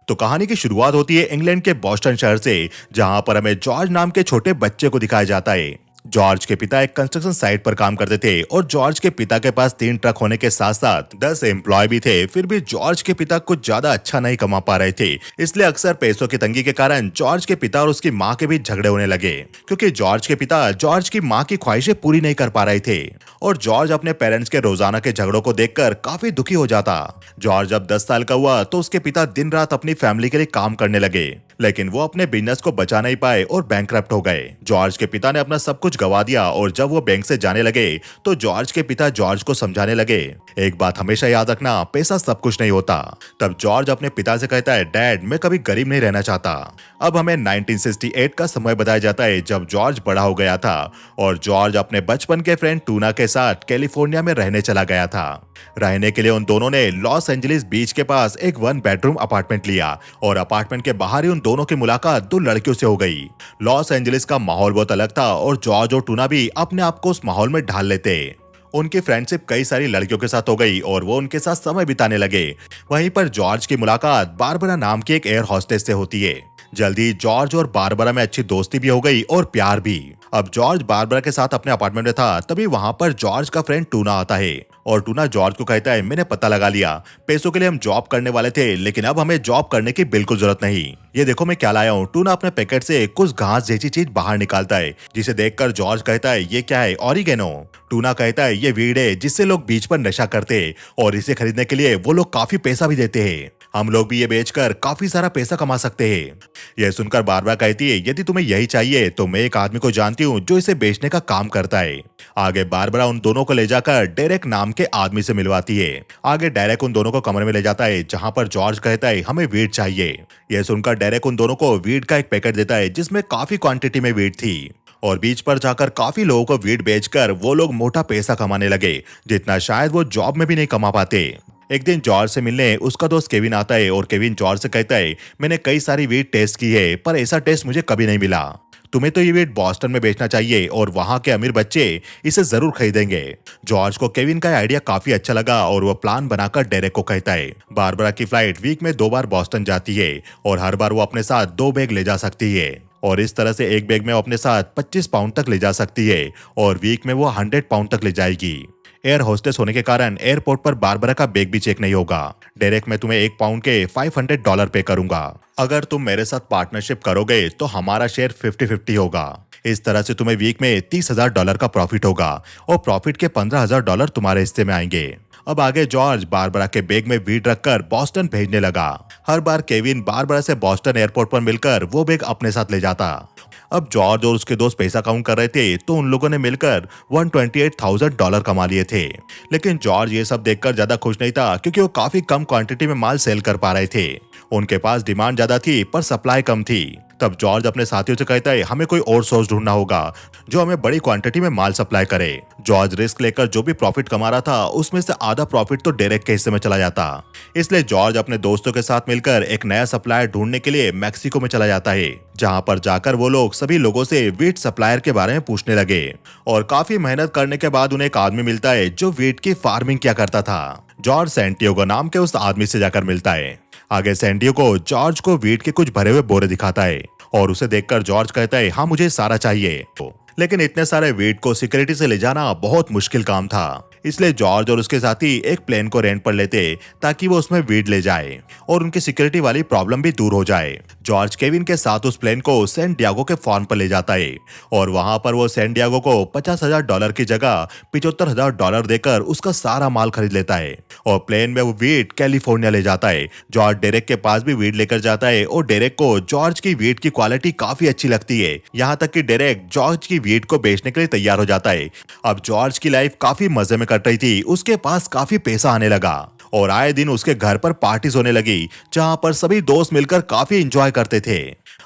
तो कहानी की शुरुआत होती है इंग्लैंड के बॉस्टन शहर से, जहां पर हमें जॉर्ज नाम के छोटे बच्चे को दिखाया जाता है। जॉर्ज के पिता एक कंस्ट्रक्शन साइट पर काम करते थे और जॉर्ज के पिता के पास 3 ट्रक होने के साथ साथ 10 एम्प्लॉय भी थे। फिर भी जॉर्ज के पिता कुछ ज्यादा अच्छा नहीं कमा पा रहे थे, इसलिए अक्सर पैसों की तंगी के कारण जॉर्ज के पिता और उसकी माँ के बीच झगड़े होने लगे, क्योंकि जॉर्ज के पिता जॉर्ज की माँ की ख्वाहिशें पूरी नहीं कर पा रहे थे और जॉर्ज अपने पेरेंट्स के रोजाना के झगड़ों को देखकर काफी दुखी हो जाता। जॉर्ज जब 10 साल का हुआ तो उसके पिता दिन रात अपनी फैमिली के लिए काम करने लगे, लेकिन वो अपने बिजनेस को बचा नहीं पाए और बैंकरप्ट हो गए। जॉर्ज के पिता ने अपना सब कुछ गवा दिया और जब वो बैंक से जाने लगे तो जॉर्ज के पिता जॉर्ज को समझाने लगे, एक बात हमेशा याद रखना, पैसा सब कुछ नहीं होता। तब जॉर्ज अपने पिता से कहता है, डैड मैं कभी गरीब नहीं रहना चाहता। अब हमें 1968 का समय बताया जाता है, जब जॉर्ज बड़ा हो गया था और जॉर्ज अपने बचपन के फ्रेंड टूना के साथ कैलिफोर्निया में रहने चला गया था। रहने के लिए उन दोनों ने लॉस एंजलिस बीच के पास एक 1 बेडरूम अपार्टमेंट लिया और अपार्टमेंट के बाहर ही उन दोनों की मुलाकात 2 लड़कियों से हो गई। लॉस एंजलिस का माहौल बहुत अलग था और जॉर्ज और टूना भी अपने आप को उस माहौल में ढाल लेते। उनकी फ्रेंडशिप कई सारी लड़कियों के साथ हो गई और वो उनके साथ समय बिताने लगे। वहीं पर जॉर्ज की मुलाकात बारबरा नाम की एक एयर हॉस्टेस से होती है। जल्दी जॉर्ज और बारबरा में अच्छी दोस्ती भी हो गई और प्यार भी। अब जॉर्ज बारबरा के साथ अपने अपार्टमेंट में था, तभी वहां पर जॉर्ज का फ्रेंड टूना आता है और टूना जॉर्ज को कहता है, मैंने पता लगा लिया, पैसों के लिए हम जॉब करने वाले थे, लेकिन अब हमें जॉब करने की बिल्कुल जरूरत नहीं। ये देखो मैं क्या लाया हूँ। टूना अपने पैकेट से कुछ घास जैसी चीज बाहर निकालता है, जिसे देखकर जॉर्ज कहता है, ये क्या है? ऑरिगेनो। टूना कहता है, ये वीड है जिससे लोग बीच पर नशा करते हैं और इसे खरीदने के लिए वो लोग काफी पैसा भी देते हैं। हम लोग भी ये बेचकर काफी सारा पैसा कमा सकते हैं। यह सुनकर बारबरा कहती है, यदि तुम्हें यही चाहिए तो मैं एक आदमी को जानती हूँ जो इसे बेचने का काम करता है। आगे बारबरा उन दोनों को ले जाकर डेरेक नाम के आदमी से मिलवाती है। आगे डेरेक उन दोनों को कमरे में ले जाता है, जहाँ पर जॉर्ज कहता है, हमें वीड चाहिए। यह सुनकर डेरेक उन दोनों को वीड का एक पैकेट देता है, जिसमें काफी क्वांटिटी में वीड थी और बीच पर जाकर काफी लोगों को वीड बेचकर वो लोग मोटा पैसा कमाने लगे, जितना शायद वो जॉब में भी नहीं कमा पाते। एक दिन जॉर्ज से मिलने उसका दोस्त केविन आता है और केविन जॉर्ज से कहता है, मैंने कई सारी वीड टेस्ट की है पर ऐसा टेस्ट मुझे कभी नहीं मिला। तुम्हें तो ये वीड बॉस्टन में बेचना चाहिए और वहां के अमीर बच्चे इसे जरूर खरीदेंगे। जॉर्ज को केविन का आइडिया काफी अच्छा लगा और वो प्लान बनाकर डेरेक को कहता है, बारबरा की फ्लाइट वीक में 2 बार बॉस्टन जाती है और हर बार वो अपने साथ 2 बैग ले जा सकती है और इस तरह से एक बैग में वो अपने साथ 25 पाउंड तक ले जा सकती है और वीक में वो 100 पाउंड तक ले जाएगी। एयर होस्टेस होने के कारण एयरपोर्ट पर बारबरा का बैग भी चेक नहीं होगा। डायरेक्ट मैं तुम्हें 1 पाउंड के $500 पे करूंगा। अगर तुम मेरे साथ पार्टनरशिप करोगे तो हमारा शेयर 50-50 होगा। इस तरह से तुम्हें वीक में $30,000 का प्रॉफिट होगा और प्रॉफिट के $15,000 तुम्हारे हिस्से में आएंगे। अब आगे जॉर्ज बारबरा के बैग में वीड रखकर बॉस्टन भेजने लगा। हर बार केविन बारबरा से बॉस्टन एयरपोर्ट पर मिलकर वो बैग अपने साथ ले जाता। अब जॉर्ज और उसके दोस्त पैसा काउंट कर रहे थे तो उन लोगों ने मिलकर $128,000 कमा लिए थे। लेकिन जॉर्ज ये सब देखकर ज्यादा खुश नहीं था, क्योंकि वो काफी कम क्वांटिटी में माल सेल कर पा रहे थे। उनके पास डिमांड ज्यादा थी पर सप्लाई कम थी। तब जॉर्ज अपने साथियों से कहता है, हमें कोई और सोर्स ढूंढना होगा जो हमें बड़ी क्वांटिटी में माल सप्लाई करे। जॉर्ज रिस्क लेकर जो भी प्रॉफिट कमा रहा था उसमें से आधा प्रॉफिट तो डेरेक के हिस्से में चला जाता। इसलिए जॉर्ज अपने दोस्तों के साथ मिलकर एक नया सप्लायर ढूंढने के लिए मैक्सिको में चला जाता है, जहां पर जाकर वो लोग सभी लोगों से वीट सप्लायर के बारे में पूछने लगे और काफी मेहनत करने के बाद उन्हें एक आदमी मिलता है जो वीट की फार्मिंग किया करता था। जॉर्ज सैंटियागो नाम के उस आदमी से जाकर मिलता है। आगे सैंटियागो जॉर्ज को वीट के कुछ भरे हुए बोरे दिखाता है और उसे देखकर जॉर्ज कहता है, हाँ मुझे सारा चाहिए। लेकिन इतने सारे वीट को सिक्योरिटी से ले जाना बहुत मुश्किल काम था, इसलिए जॉर्ज और उसके साथी एक प्लेन को रेंट पर लेते ताकि वो उसमें वीड ले जाए और उनकी सिक्योरिटी वाली प्रॉब्लम भी दूर हो जाए। जॉर्ज केविन के साथ उस प्लेन को सैन डियागो के फार्म पर ले जाता है और वहां पर वो सैन डियागो को $50,000 की जगह $75,000 देकर उसका सारा माल खरीद लेता है और प्लेन में वो वीड कैलिफोर्निया ले जाता है। जॉर्ज डेरेक के पास भी वीड लेकर जाता है और डेरेक को जॉर्ज की वीड की क्वालिटी काफी अच्छी लगती है, यहाँ तक कि डेरेक जॉर्ज की वीड को बेचने के लिए तैयार हो जाता है। अब जॉर्ज की लाइफ काफी मजे में कट रही थी, उसके पास काफी पैसा आने लगा और आए दिन उसके घर पर पार्टीज होने लगी, जहां पर सभी दोस्त मिलकर काफी एंजॉय करते थे।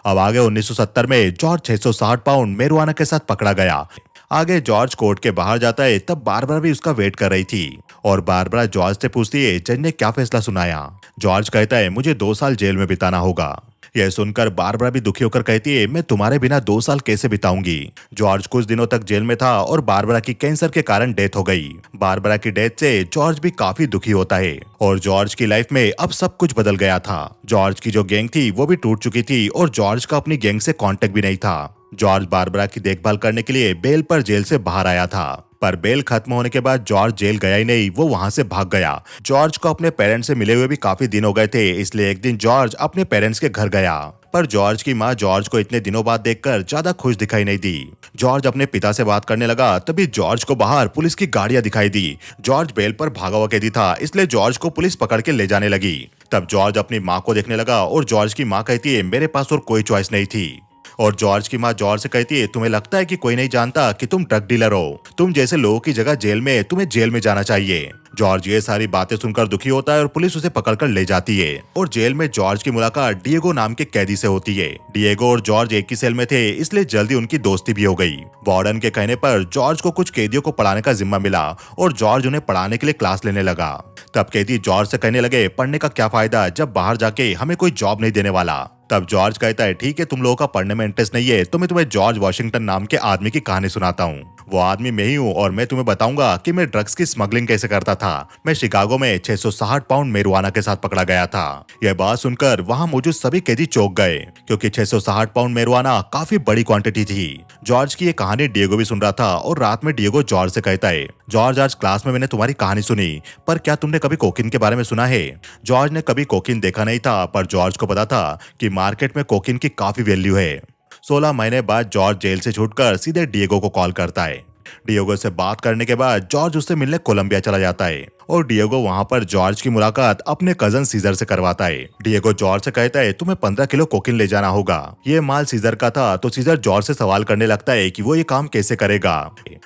अब आगे 1970 में जॉर्ज 660 पाउंड मेरुआना के साथ पकड़ा गया। आगे जॉर्ज कोर्ट के बाहर जाता है, तब बारबरा भी उसका वेट कर रही थी और बारबरा जॉर्ज से पूछती है, जज ने क्या फैसला सुनाया? जॉर्ज कहता है, मुझे 2 साल जेल में बिताना होगा। यह सुनकर बारबरा भी दुखी होकर कहती है, मैं तुम्हारे बिना 2 साल कैसे बिताऊंगी। जॉर्ज कुछ दिनों तक जेल में था और बारबरा की कैंसर के कारण डेथ हो गई। बारबरा की डेथ से जॉर्ज भी काफी दुखी होता है और जॉर्ज की लाइफ में अब सब कुछ बदल गया था। जॉर्ज की जो गैंग थी वो भी टूट चुकी थी और जॉर्ज का अपनी गैंग से कांटेक्ट भी नहीं था। जॉर्ज बारबरा की देखभाल करने के लिए बेल पर जेल से बाहर आया था, पर बेल खत्म होने के बाद जॉर्ज जेल गया ही नहीं, वो वहां से भाग गया। जॉर्ज को अपने पेरेंट्स से मिले हुए भी काफी दिन हो गए थे, इसलिए एक दिन जॉर्ज अपने पेरेंट्स के घर गया। पर जॉर्ज की माँ जॉर्ज को इतने दिनों बाद देखकर ज्यादा खुश दिखाई नहीं दी। जॉर्ज अपने पिता से बात करने लगा, तभी जॉर्ज को बाहर पुलिस की गाड़ियां दिखाई दी। जॉर्ज बेल पर भागा हुआ कैदी था, इसलिए जॉर्ज को पुलिस पकड़ के ले जाने लगी। तब जॉर्ज अपनी माँ को देखने लगा और जॉर्ज की माँ कहती है, मेरे पास और कोई चॉइस नहीं थी। और जॉर्ज की माँ जॉर्ज से कहती है, तुम्हें लगता है कि कोई नहीं जानता कि तुम ड्रग डीलर हो? तुम जैसे लोगों की जगह जेल में तुम्हें जेल में जाना चाहिए। जॉर्ज ये सारी बातें सुनकर दुखी होता है और पुलिस उसे पकड़कर ले जाती है और जेल में जॉर्ज की मुलाकात डिएगो नाम के कैदी से होती है। डिएगो और जॉर्ज एक ही सेल में थे, इसलिए जल्दी उनकी दोस्ती भी हो गई। वार्डन के कहने पर जॉर्ज को कुछ कैदियों को पढ़ाने का जिम्मा मिला और जॉर्ज उन्हें पढ़ाने के लिए क्लास लेने लगा। तब कैदी जॉर्ज से कहने लगे, पढ़ने का क्या फायदा जब बाहर जाके हमें कोई जॉब नहीं देने वाला। तब जॉर्ज कहता है, ठीक है, तुम लोगों का पढ़ने में इंटरेस्ट नहीं है तो मैं तुम्हें जॉर्ज वॉशिंगटन नाम के आदमी की कहानी सुनाता हूँ। वो आदमी मैं ही हूँ और मैं तुम्हें बताऊंगा कि मैं ड्रग्स की स्मगलिंग कैसे करता था। मैं शिकागो में 660 पाउंड मेरुआना के साथ पकड़ा गया था। यह बात सुनकर वहाँ मौजूद सभी कैदी चौंक गए, क्योंकि 660 पाउंड मेरुआना काफी बड़ी क्वांटिटी थी। जॉर्ज की ये कहानी डिएगो भी सुन रहा था और रात में डिएगो जॉर्ज से कहता है, जॉर्ज आज क्लास में मैंने तुम्हारी कहानी सुनी, पर क्या तुमने कभी कोकीन के बारे में सुना है? जॉर्ज ने कभी कोकीन देखा नहीं था, पर जॉर्ज को पता था कि मार्केट में कोकीन की काफी वैल्यू है। 16 महीने बाद जॉर्ज जेल से छूटकर सीधे डिएगो को कॉल करता है। डिएगो से बात करने के बाद जॉर्ज उससे मिलने कोलंबिया चला जाता है और डिएगो वहां पर जॉर्ज की मुलाकात अपने कजन सीजर से करवाता है। डिएगो जॉर्ज से कहता है, तुम्हें 15 किलो कोकीन ले जाना होगा। ये माल सीजर का था, तो सीजर जॉर्ज से सवाल करने लगता है कि वो ये काम कैसे करेगा।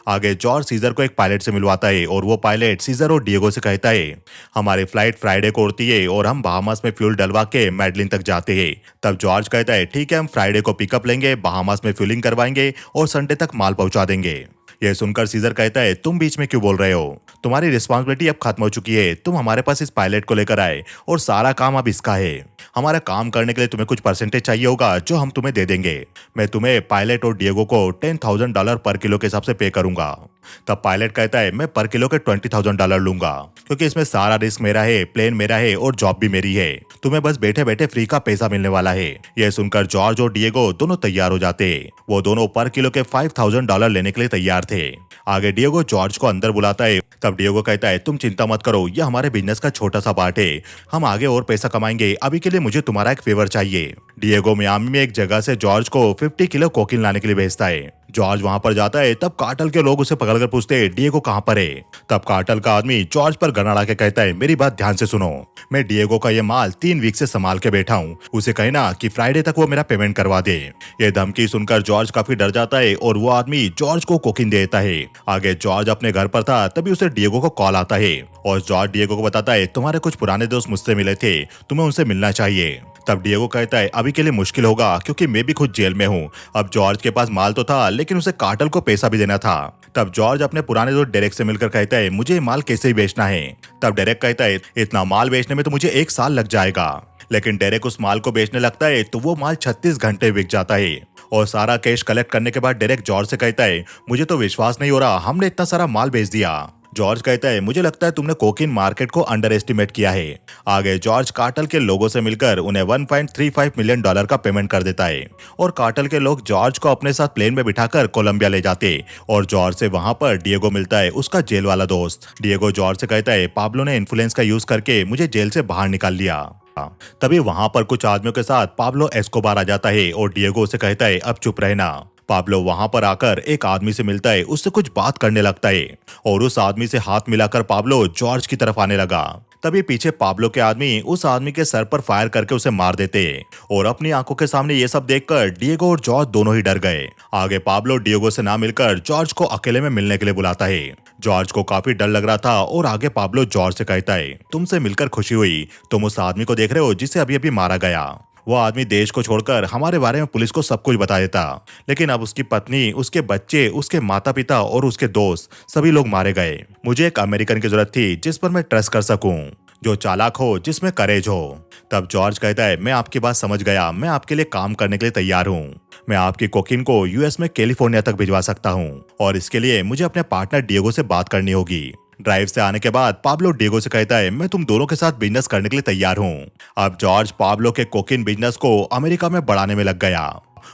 आगे जॉर्ज सीजर को एक पायलट से मिलवाता है और वो पायलट सीजर और डिएगो से कहता है, हमारी फ्लाइट फ्राइडे को उड़ती है और हम बहामास में फ्यूल डलवा के मैडलिन तक जाते हैं। तब जॉर्ज कहता है, ठीक है, हम फ्राइडे को पिकअप लेंगे, बहामास में फ्यूलिंग करवाएंगे और संडे तक माल पहुंचा देंगे। यह सुनकर सीजर कहता है, तुम बीच में क्यों बोल रहे हो? तुम्हारी रिस्पॉन्सिबिलिटी अब खत्म हो चुकी है। तुम हमारे पास इस पायलट को लेकर आए और सारा काम अब इसका है। हमारा काम करने के लिए तुम्हें कुछ परसेंटेज चाहिए होगा जो हम तुम्हें दे देंगे। मैं तुम्हें पायलट और डिएगो को $10,000 पर किलो के हिसाब से पे करूंगा। तब पायलट कहता है, मैं पर किलो के $20,000 लूंगा, क्योंकि इसमें सारा रिस्क मेरा है, प्लेन मेरा है और जॉब भी मेरी है। तुम्हें बस बैठे बैठे फ्री का पैसा मिलने वाला है। यह सुनकर जॉर्ज और डिएगो दोनों तैयार हो जाते। वो दोनों पर किलो के $5,000 लेने के लिए तैयार थे। आगे डिएगो जॉर्ज को अंदर बुलाता है। तब डिएगो कहता है, तुम चिंता मत करो, यह हमारे बिजनेस का छोटा सा पार्ट है। हम आगे और पैसा कमाएंगे। अभी के लिए मुझे तुम्हारा एक फेवर चाहिए। डिएगो मियामी में एक जगह से जॉर्ज को 50 किलो कोकीन लाने के लिए भेजता है। जॉर्ज वहां पर जाता है। तब कार्टेल के लोग उसे पकड़कर पूछते हैं, डिएगो कहां पर है? तब कार्टेल का आदमी जॉर्ज पर गन अड़ा के कहता है, मेरी बात ध्यान से सुनो, मैं डिएगो का ये माल 3 वीक से संभाल के बैठा हूँ। उसे कहना कि फ्राइडे तक वो मेरा पेमेंट करवा दे। ये धमकी सुनकर जॉर्ज काफी डर जाता है और वो आदमी जॉर्ज को कोकीन दे देता है। आगे जॉर्ज अपने घर पर था, तभी उसे डिएगो को कॉल आता है और जॉर्ज डिएगो को बताता है, तुम्हारे कुछ पुराने दोस्त मुझसे मिले थे, तुम्हें उनसे मिलना चाहिए। तब डिएगो कहता है, अभी के लिए मुश्किल होगा क्योंकि मैं भी खुद जेल में हूँ। अब जॉर्ज के पास माल तो था, लेकिन उसे कार्टेल को पैसा भी देना था। तब जॉर्ज अपने पुराने दोस्त डेरेक से मिलकर कहता है, मुझे माल कैसे ही बेचना है। तब डेरेक कहता है, इतना माल बेचने में तो मुझे 1 साल लग जाएगा। लेकिन डेरेक उस माल को बेचने लगता है तो वो माल 36 घंटे बिक जाता है और सारा कैश कलेक्ट करने के बाद डेरेक जॉर्ज से कहता है, मुझे तो विश्वास नहीं हो रहा, हमने इतना सारा माल बेच दिया। जॉर्ज कहता है, मुझे लगता है तुमने कोकीन मार्केट को अंडर एस्टिमेट किया है। आगे जॉर्ज कार्टेल के लोगों से मिलकर उन्हें $1.35 मिलियन का पेमेंट कर देता है और कार्टेल के लोग जॉर्ज को अपने साथ प्लेन में बिठाकर कोलंबिया ले जाते और जॉर्ज से वहां पर डिएगो मिलता है, उसका जेल वाला दोस्त। डिएगो जॉर्ज से कहता है, पाब्लो ने इन्फ्लुएंस का यूज करके मुझे जेल से बाहर निकाल लिया। तभी वहां पर कुछ आदमियों के साथ पाब्लो एस्कोबार आ जाता है और डिएगो से कहता है, अब चुप रहना। पाब्लो वहां पर आकर एक आदमी से मिलता है, उससे कुछ बात करने लगता है और उस आदमी से हाथ मिलाकर पाब्लो जॉर्ज की तरफ आने लगा। तभी पीछे पाब्लो के आदमी उस आदमी के सर पर फायर करके उसे मार देते और अपनी आंखों के सामने ये सब देखकर डिएगो और जॉर्ज दोनों ही डर गए। आगे पाब्लो डिएगो से ना मिलकर जॉर्ज को अकेले में मिलने के लिए बुलाता है। जॉर्ज को काफी डर लग रहा था और आगे पाब्लो जॉर्ज से कहता है, तुमसे मिलकर खुशी हुई, तुम उस आदमी को देख रहे हो जिसे अभी अभी मारा गया। वो आदमी देश को छोड़कर हमारे बारे में पुलिस को सब कुछ बता देता, लेकिन अब उसकी पत्नी, उसके बच्चे, उसके माता पिता और उसके दोस्त सभी लोग मारे गए। मुझे एक अमेरिकन की जरूरत थी जिस पर मैं ट्रस्ट कर सकूं। जो चालाक हो, जिसमें करेज हो। तब जॉर्ज कहता है, मैं आपकी बात समझ गया, मैं आपके लिए काम करने के लिए तैयार हूँ। मैं आपकी कोकीन को यूएस में कैलिफोर्निया तक भिजवा सकता हूँ और इसके लिए मुझे अपने पार्टनर डिएगो से बात करनी होगी। ड्राइव से आने के बाद पाब्लो डिएगो से कहता है, मैं तुम दोनों के साथ बिजनेस करने के लिए तैयार हूँ। अब जॉर्ज पाब्लो के कोकीन बिजनेस को अमेरिका में बढ़ाने में लग गया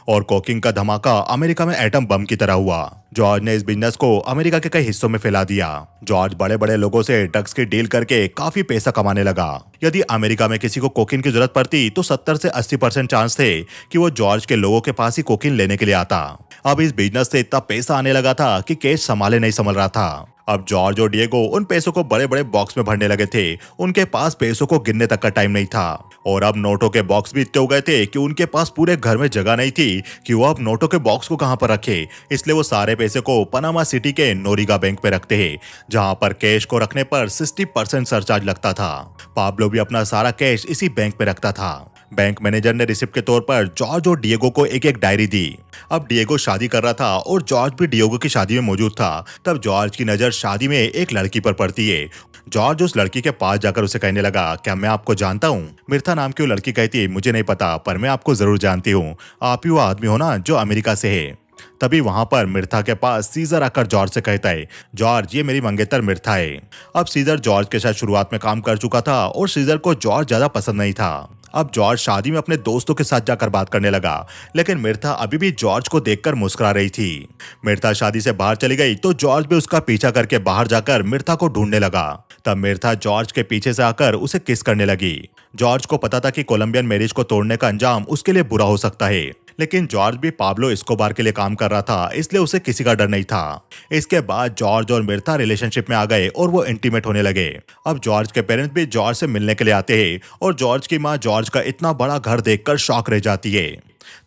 और कोकीन का धमाका अमेरिका में एटम बम की तरह हुआ। जॉर्ज ने इस बिजनेस को अमेरिका के कई हिस्सों में फैला दिया। जॉर्ज बड़े बड़े लोगों से ड्रग्स की डील करके काफी पैसा कमाने लगा। यदि अमेरिका में किसी को कोकीन की जरूरत पड़ती तो 70 से 80% चांस थे कि वो जॉर्ज के लोगों के पास ही कोकीन लेने के लिए आता। अब इस बिजनेस से इतना पैसा आने लगा था कि कैश संभाले नहीं संभल रहा था। अब जॉर्ज और डिएगो उन पैसों को बड़े बड़े बॉक्स में भरने लगे थे। उनके पास पैसों को गिनने तक का टाइम नहीं था और अब नोटों के बॉक्स भी इतने हो गए थे कि उनके पास पूरे घर में जगह नहीं थी कि वो अब नोटों के बॉक्स को कहां पर रखे। इसलिए वो सारे पैसे को पनामा सिटी के नोरिगा बैंक पे रखते हैं, जहां पर कैश को रखने पर 60% सरचार्ज लगता था। पाब्लो भी अपना सारा कैश इसी बैंक पे रखता था। बैंक मैनेजर ने रिसिप्ट के तौर पर जॉर्ज और डिएगो को एक एक डायरी दी। अब डिएगो शादी कर रहा था और जॉर्ज भी डिएगो की शादी में मौजूद था। तब जॉर्ज की नजर शादी में एक लड़की पर पड़ती है। जॉर्ज उस लड़की के पास जाकर उसे कहने लगा, क्या मैं आपको जानता हूँ? मिर्था नाम की वो लड़की कहती है, मुझे नहीं पता, पर मैं आपको जरूर जानती हूँ। आप ही वो आदमी हो ना जो अमेरिका से है। तभी वहां पर मिर्था के पास सीजर आकर जॉर्ज से कहता है, जॉर्ज ये मेरी मंगेतर मिर्था है। अब सीजर जॉर्ज के साथ शुरुआत में काम कर चुका था और सीजर को जॉर्ज ज्यादा पसंद नहीं था। अब जॉर्ज शादी में अपने दोस्तों के साथ जाकर बात करने लगा, लेकिन मिर्था अभी भी जॉर्ज को देखकर मुस्कुरा रही थी। मिर्था शादी से बाहर चली गई तो जॉर्ज भी उसका पीछा करके बाहर जाकर मिर्था को ढूंढने लगा। तब मिर्था जॉर्ज के पीछे से आकर उसे किस करने लगी। जॉर्ज को पता था कि कोलंबियन मैरिज को तोड़ने का अंजाम उसके लिए बुरा हो सकता है, लेकिन जॉर्ज भी पाब्लो एस्कोबार के लिए काम कर रहा था, इसलिए उसे किसी का डर नहीं था। इसके बाद जॉर्ज और मिर्था रिलेशनशिप में आ गए और वो इंटीमेट होने लगे। अब जॉर्ज के पेरेंट्स भी जॉर्ज से मिलने के लिए आते हैं और जॉर्ज की माँ जॉर्ज का इतना बड़ा घर देखकर शॉक रह जाती है।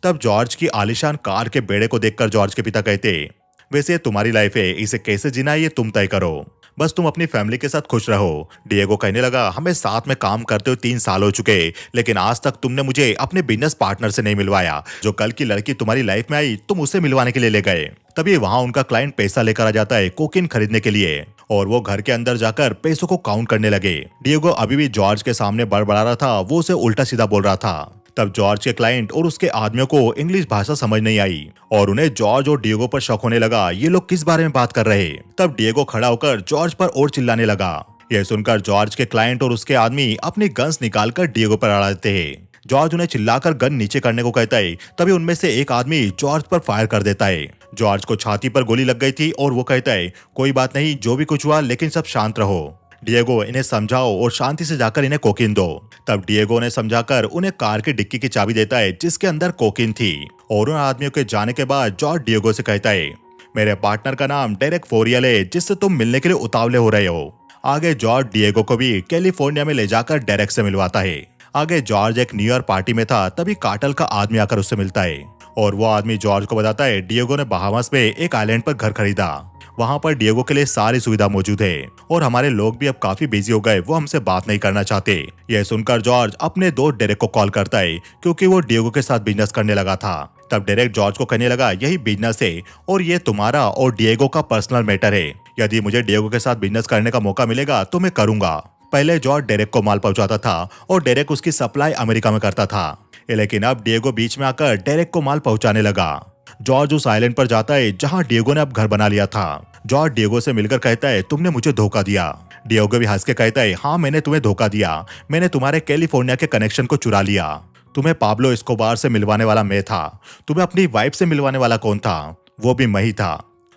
तब जॉर्ज की आलीशान कार के बेड़े को देखकर जॉर्ज के पिता कहते, वैसे ये तुम्हारी लाइफ है, इसे कैसे जीना है ये तुम तय करो, बस तुम अपनी फैमिली के साथ खुश रहो। डिएगो कहने लगा, हमें साथ में काम करते हुए 3 साल हो चुके, लेकिन आज तक तुमने मुझे अपने बिजनेस पार्टनर से नहीं मिलवाया। जो कल की लड़की तुम्हारी लाइफ में आई तुम उसे मिलवाने के लिए ले गए। तभी वहां उनका क्लाइंट पैसा लेकर आ जाता है कोकीन खरीदने के लिए और वो घर के अंदर जाकर पैसों को काउंट करने लगे। डिएगो अभी भी जॉर्ज के सामने बड़बड़ा रहा था, वो उसे उल्टा सीधा बोल रहा था। तब जॉर्ज के क्लाइंट और उसके आदमियों को इंग्लिश भाषा समझ नहीं आई और उन्हें जॉर्ज और डिएगो पर शक होने लगा, ये लोग किस बारे में बात कर रहे। तब डिएगो खड़ा होकर जॉर्ज पर और चिल्लाने लगा। यह सुनकर जॉर्ज के क्लाइंट और उसके आदमी अपनी गन्स निकालकर डिएगो पर अड़ा देते हैं। जॉर्ज उन्हें चिल्लाकर गन नीचे करने को कहता है। तभी उनमें से एक आदमी जॉर्ज पर फायर कर देता है। जॉर्ज को छाती पर गोली लग गई थी और वो कहता है, कोई बात नहीं, जो भी कुछ हुआ, लेकिन सब शांत रहो। डिएगो, इन्हें समझाओ और शांति से जाकर इन्हें कोकीन दो। तब डिएगो ने समझाकर उन्हें कार की डिक्की की चाबी देता है जिसके अंदर कोकीन थी और उन आदमियों के जाने के बाद जॉर्ज डिएगो से कहता है, मेरे पार्टनर का नाम डेरेक फोरियल है जिससे तुम मिलने के लिए उतावले हो रहे हो। आगे जॉर्ज डिएगो को भी कैलिफोर्निया में ले जाकर डेरेक से मिलवाता है। आगे जॉर्ज एक न्यू ईयर पार्टी में था, तभी कार्टेल का आदमी आकर उससे मिलता है और वो आदमी जॉर्ज को बताता है, डिएगो ने बहामास में एक आइलैंड पर घर खरीदा। वहां पर डिएगो के लिए सारी सुविधा मौजूद है और हमारे लोग भी अब काफी बिजी हो गए, वो हमसे बात नहीं करना चाहते। यह सुनकर जॉर्ज अपने दोस्त डेरेक को कॉल करता है क्योंकि वो डिएगो के साथ बिजनेस करने लगा था। तब डेरेक जॉर्ज को कहने लगा, यही बिजनेस है और ये तुम्हारा और डिएगो का पर्सनल मैटर है। यदि मुझे डिएगो के साथ बिजनेस करने का मौका मिलेगा तो मैं करूंगा। पहले जॉर्ज डेरेक को माल पहुंचाता था और डेरेक उसकी सप्लाई अमेरिका में करता था, लेकिन अब डिएगो बीच में आकर डेरेक को माल पहुंचाने लगा। जॉर्ज उस आइलैंड पर जाता है जहां डिएगो ने अब घर बना लिया था। जॉर्ज डिएगो से मिलकर कहता है, तुमने मुझे धोखा दिया। डिएगो भी हंस के कहता है, हाँ मैंने तुम्हें धोखा दिया, मैंने तुम्हारे कैलिफोर्निया के कनेक्शन को चुरा लिया। तुम्हें पाब्लो एस्कोबार से मिलवाने वाला मैं था, तुम्हें अपनी वाइफ से मिलवाने वाला कौन था? वो भी मैं ही था।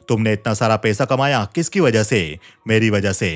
तुमने इतना सारा पैसा कमाया किसकी वजह से? मेरी वजह से।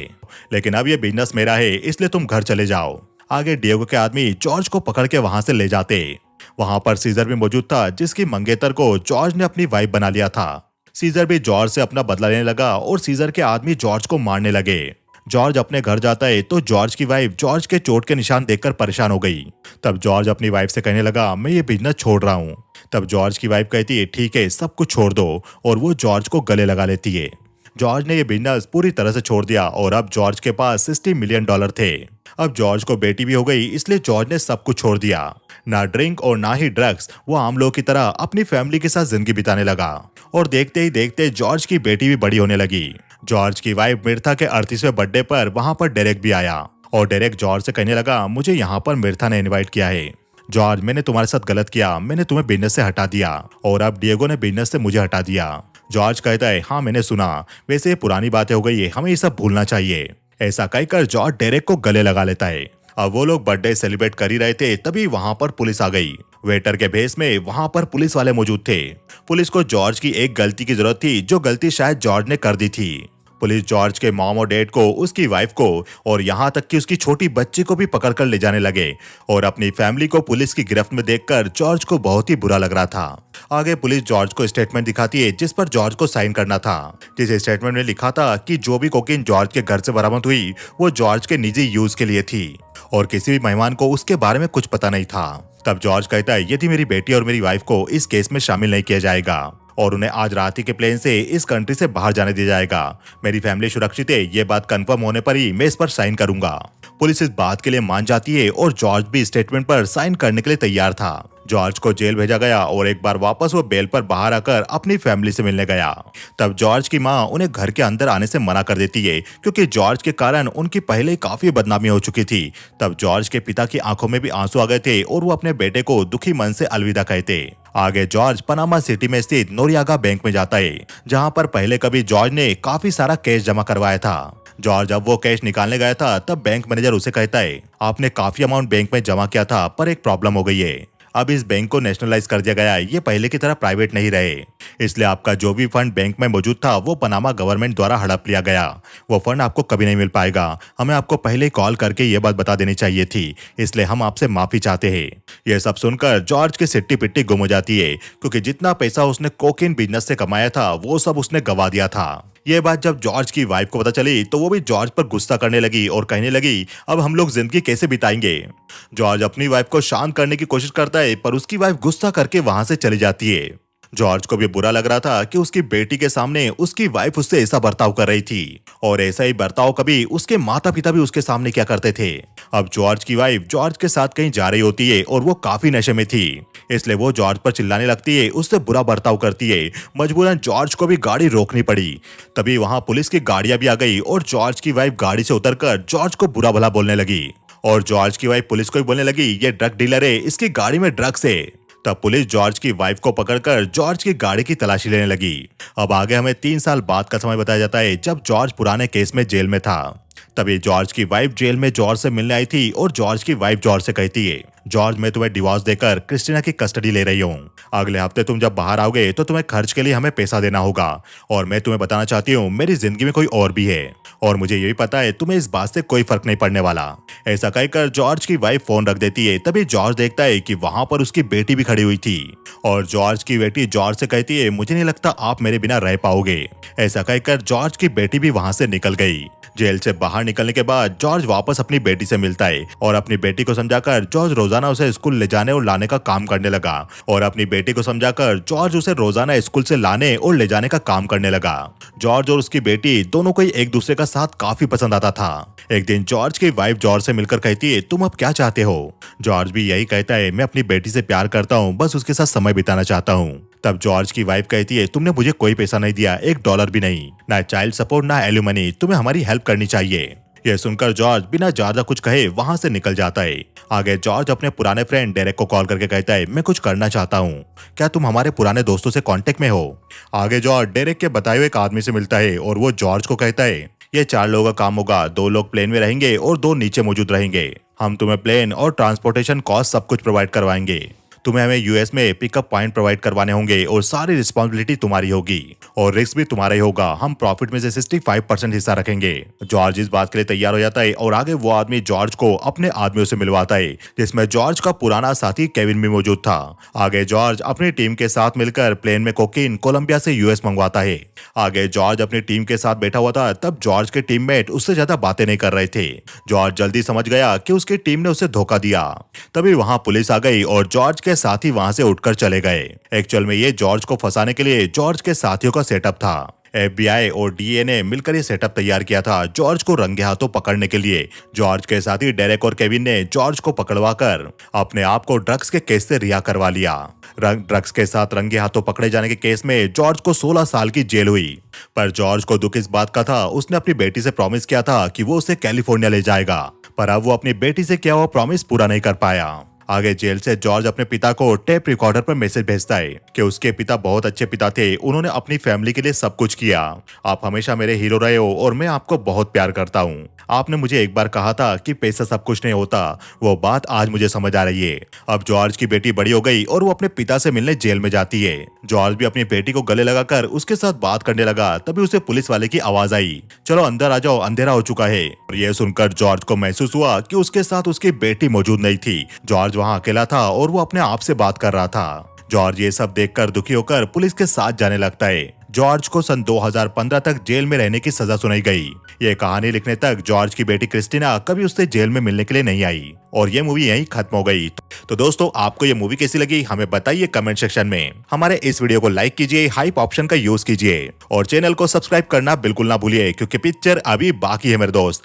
लेकिन अब ये बिजनेस मेरा है, इसलिए तुम घर चले जाओ। आगे डिएगो के आदमी जॉर्ज को पकड़ के वहां से ले जाते। वहां पर सीजर भी मौजूद था जिसकी मंगेतर को जॉर्ज ने अपनी वाइफ बना लिया था। सीजर भी जॉर्ज से अपना बदला लेने लगा और सीजर के आदमी जॉर्ज को मारने लगे। जॉर्ज अपने घर जाता है तो जॉर्ज की वाइफ जॉर्ज के चोट के निशान देखकर परेशान हो गई। तब जॉर्ज अपनी वाइफ से कहने लगा, मैं ये बिजनेस छोड़ रहा हूँ। तब जॉर्ज की वाइफ कहती है, ठीक है, सब कुछ छोड़ दो, और वो जॉर्ज को गले लगा लेती है। जॉर्ज ने ये बिजनेस पूरी तरह से छोड़ दिया और अब जॉर्ज के पास $60 मिलियन थे। अब जॉर्ज को बेटी भी हो गई, इसलिए जॉर्ज ने सब कुछ छोड़ दिया, ना ड्रिंक और ना ही ड्रग्स। वो आम लोगों की तरह अपनी फैमिली के साथ जिंदगी बिताने लगा और देखते ही देखते जॉर्ज की बेटी भी बड़ी होने लगी। जॉर्ज की वाइफ मिर्था के 38वें बर्थडे पर वहां पर डेरेक भी आया और डेरेक जॉर्ज से कहने लगा, मुझे यहाँ पर मिर्था ने इनवाइट किया है। जॉर्ज, मैंने तुम्हारे साथ गलत किया, मैंने तुम्हें बिजनेस से हटा दिया और अब डिएगो ने बिजनेस से मुझे हटा दिया। जॉर्ज कहता है, हाँ मैंने सुना, वैसे ये पुरानी बातें हो गई है, हमें ये सब भूलना चाहिए। ऐसा कहकर जॉर्ज डेरेक को गले लगा लेता है। अब वो लोग बर्थडे सेलिब्रेट कर ही रहे थे, तभी वहां पर पुलिस आ गई। वेटर के भेस में वहां पर पुलिस वाले मौजूद थे। पुलिस को जॉर्ज की एक गलती की जरूरत थी, जो गलती शायद जॉर्ज ने कर दी थी। पुलिस जॉर्ज के मॉम और डैड को, उसकी वाइफ को और यहाँ तक कि उसकी छोटी बच्ची को भी पकड़कर ले जाने लगे और अपनी फैमिली को पुलिस की गिरफ्त में देखकर जॉर्ज को बहुत ही बुरा लग रहा था। आगे पुलिस जॉर्ज को स्टेटमेंट दिखाती है, जिस पर जॉर्ज को साइन करना था। जिस स्टेटमेंट में लिखा था कि जो भी कोकीन जॉर्ज के घर से बरामद हुई वो जॉर्ज के निजी यूज के लिए थी और किसी भी मेहमान को उसके बारे में कुछ पता नहीं था। तब जॉर्ज कहता है, यदि मेरी बेटी और मेरी वाइफ को इस केस में शामिल नहीं किया जाएगा और उन्हें आज रात ही के प्लेन से इस कंट्री से बाहर जाने दिया जाएगा, मेरी फैमिली सुरक्षित है, ये बात कंफर्म होने पर ही मैं इस पर साइन करूंगा। पुलिस इस बात के लिए मान जाती है और जॉर्ज भी स्टेटमेंट पर साइन करने के लिए तैयार था। जॉर्ज को जेल भेजा गया और एक बार वापस वो बेल पर बाहर आकर अपनी फैमिली से मिलने गया। तब जॉर्ज की माँ उन्हें घर के अंदर आने से मना कर देती है, क्योंकि जॉर्ज के कारण उनकी पहले काफी बदनामी हो चुकी थी। तब जॉर्ज के पिता की आंखों में भी आंसू आ गए थे और वो अपने बेटे को दुखी मन से अलविदा कहते। आगे जॉर्ज पनामा सिटी में स्थित नोरियागा बैंक में जाता है, जहां पर पहले कभी जॉर्ज ने काफी सारा कैश जमा करवाया था। जॉर्ज जब वो कैश निकालने गया था तब बैंक मैनेजर उसे कहता है, आपने काफी अमाउंट बैंक में जमा किया था, पर एक प्रॉब्लम हो गई है। अब इस बैंक को नेशनलाइज कर दिया गया है, ये पहले की तरह प्राइवेट नहीं रहे, इसलिए आपका जो भी फंड बैंक में मौजूद था वो पनामा गवर्नमेंट द्वारा हड़प लिया गया। वो फंड आपको कभी नहीं मिल पाएगा। हमें आपको पहले कॉल करके ये बात बता देनी चाहिए थी, इसलिए हम आपसे माफी चाहते हैं। यह सब सुनकर जॉर्ज की सिट्टी पिट्टी गुम हो जाती है, क्योंकि जितना पैसा उसने कोकेन बिजनेस से कमाया था वो सब उसने गवा दिया था। ये बात जब जॉर्ज की वाइफ को पता चली तो वो भी जॉर्ज पर गुस्सा करने लगी और कहने लगी, अब हम लोग जिंदगी कैसे बिताएंगे। जॉर्ज अपनी वाइफ को शांत करने की कोशिश करता है, पर उसकी वाइफ गुस्सा करके वहां से चली जाती है। जॉर्ज को भी बुरा लग रहा था कि उसकी बेटी के सामने उसकी वाइफ उससे ऐसा बर्ताव कर रही थी और ऐसा ही बर्ताव कभी उसके माता पिता भी उसके सामने क्या करते थे। अब जॉर्ज की वाइफ जॉर्ज के साथ कहीं जा रही होती है और वो काफी नशे में थी, इसलिए वो जॉर्ज पर चिल्लाने लगती है, उससे बुरा बर्ताव करती है। मजबूरन जॉर्ज को भी गाड़ी रोकनी पड़ी। तभी वहां पुलिस की गाड़ियां भी आ गई और जॉर्ज की वाइफ गाड़ी से उतरकर जॉर्ज को बुरा भला बोलने लगी और जॉर्ज की वाइफ पुलिस को भी बोलने लगी, ये ड्रग डीलर है, इसकी गाड़ी में ड्रग्स है। तब पुलिस जॉर्ज की वाइफ को पकड़कर जॉर्ज की गाड़ी की तलाशी लेने लगी। अब आगे हमें 3 साल बाद का समय बताया जाता है, जब जॉर्ज पुराने केस में जेल में था। तभी जॉर्ज की वाइफ जेल में जॉर्ज से मिलने आई थी और जॉर्ज की वाइफ जॉर्ज से कहती है, जॉर्ज मैं तुम्हें डिवोर्स देकर क्रिस्टीना की कस्टडी ले रही हूँ। अगले हफ्ते तुम जब बाहर आओगे तो तुम्हें खर्च के लिए हमें पैसा देना होगा और मैं तुम्हें बताना चाहती हूँ मेरी जिंदगी में कोई और भी है और मुझे ये भी पता है तुम्हें इस बात से कोई फर्क नहीं पड़ने वाला। ऐसा कहकर जॉर्ज की वाइफ फोन रख देती है। तभी जॉर्ज देखता है कि वहां पर उसकी बेटी भी खड़ी हुई थी और जॉर्ज की बेटी जॉर्ज से कहती है, मुझे नहीं लगता आप मेरे बिना रह पाओगे। ऐसा कहकर जॉर्ज की बेटी भी वहां से निकल गई। जेल से बाहर निकलने के बाद जॉर्ज वापस अपनी बेटी से मिलता है और अपनी बेटी को समझाकर जॉर्ज रोजाना उसे स्कूल ले जाने और लाने का काम करने लगा और अपनी बेटी को समझाकर जॉर्ज उसे रोजाना स्कूल से लाने और ले जाने का काम करने लगा। जॉर्ज और उसकी बेटी दोनों को एक दूसरे का साथ काफी पसंद आता था। एक दिन जॉर्ज की वाइफ जॉर्ज से मिलकर कहती है, तुम अब क्या चाहते हो? जॉर्ज भी यही कहता है, मैं अपनी बेटी से प्यार करता हूँ, बस उसके साथ समय बिताना चाहता हूँ। तब जॉर्ज की वाइफ कहती है, तुमने मुझे कोई पैसा नहीं दिया, $1 भी नहीं, ना चाइल्ड सपोर्ट ना एल्यूमनी, तुम्हें हमारी हेल्प करनी चाहिए। यह सुनकर जॉर्ज बिना ज्यादा कुछ कहे वहां से निकल जाता है। आगे जॉर्ज अपने पुराने फ्रेंड डेरेक को कॉल करके कहता है, मैं कुछ करना चाहता हूँ, क्या तुम हमारे पुराने दोस्तों से कांटेक्ट में हो? आगे जॉर्ज डेरेक के बताए हुए एक आदमी से मिलता है और वो जॉर्ज को कहता है, ये 4 लोगों का काम होगा, 2 लोग प्लेन में रहेंगे और 2 नीचे मौजूद रहेंगे। हम तुम्हें प्लेन और ट्रांसपोर्टेशन कॉस्ट सब कुछ प्रोवाइड करवाएंगे। तुम्हें हमें यूएस में पिकअप पॉइंट प्रोवाइड करवाने होंगे और सारी रिस्पॉन्सिबिलिटी तुम्हारी होगी और रिस्क भी तुम्हारा ही होगा। हम प्रॉफिट में से 65% हिस्सा रखेंगे। जॉर्ज इस बात के लिए तैयार हो जाता है और आगे वो आदमी जॉर्ज को अपने आदमियों से मिलवाता है, जिसमें जॉर्ज का पुराना साथी केविन भी मौजूद था। आगे जॉर्ज अपनी टीम के साथ मिलकर प्लेन में कोकीन कोलंबिया से यूएस मंगवाता है। आगे जॉर्ज अपनी टीम के साथ बैठा हुआ था, तब जॉर्ज के टीममेट उससे ज्यादा बातें नहीं कर रहे थे। जॉर्ज जल्दी समझ गया कि उसकी टीम ने उसे धोखा दिया। तभी वहां पुलिस आ गई और जॉर्ज के साथी वहां से उठकर चले गए। एक्चुअल में ये जॉर्ज को फंसाने के लिए जॉर्ज के साथियों का सेटअप था। FBI और DEA ने मिलकर ये सेटअप तैयार किया था जॉर्ज को रंगे हाथों पकड़ने के लिए। जॉर्ज के साथी डेरेक और केविन ने जॉर्ज को पकड़वाकर अपने आप को ड्रग्स के केस से रिहा करवा लिया। ड्रग्स के साथ रंगे हाथों पकड़े जाने के केस में जॉर्ज को 16 साल की जेल हुई। पर जॉर्ज को दुख इस बात का था, उसने अपनी बेटी से प्रॉमिस किया था कि वो उसे कैलिफोर्निया ले जाएगा, पर अब वो अपनी बेटी से किया हुआ प्रॉमिस पूरा नहीं कर पाया। आगे जेल से जॉर्ज अपने पिता को टेप रिकॉर्डर पर मैसेज भेजता है कि उसके पिता बहुत अच्छे पिता थे, उन्होंने अपनी फैमिली के लिए सब कुछ किया। आप हमेशा मेरे हीरो रहे हो और मैं आपको बहुत प्यार करता हूँ। आपने मुझे एक बार कहा था कि पैसा सब कुछ नहीं होता, वो बात आज मुझे समझ आ रही है। अब जॉर्ज की बेटी बड़ी हो गई और वो अपने पिता से मिलने जेल में जाती है। जॉर्ज भी अपनी बेटी को गले लगाकर उसके साथ बात करने लगा, तभी उसे पुलिस वाले की आवाज आई, चलो अंदर आ जाओ, अंधेरा हो चुका है। और यह सुनकर जॉर्ज को महसूस हुआ कि उसके साथ उसकी बेटी मौजूद नहीं थी। जॉर्ज वहां अकेला था और वो अपने आप से बात कर रहा था। जॉर्ज ये सब देखकर दुखी होकर पुलिस के साथ जाने लगता है। जॉर्ज को सन 2015 तक जेल में रहने की सजा सुनाई गई। ये कहानी लिखने तक जॉर्ज की बेटी क्रिस्टीना कभी उससे जेल में मिलने के लिए नहीं आई और ये मूवी यहीं खत्म हो गई। तो दोस्तों, आपको ये मूवी कैसी लगी हमें बताइए कमेंट सेक्शन में। हमारे इस वीडियो को लाइक कीजिए, हाइप ऑप्शन का यूज कीजिए और चैनल को सब्सक्राइब करना बिल्कुल ना भूलिए, क्योंकि पिक्चर अभी बाकी है मेरे दोस्त।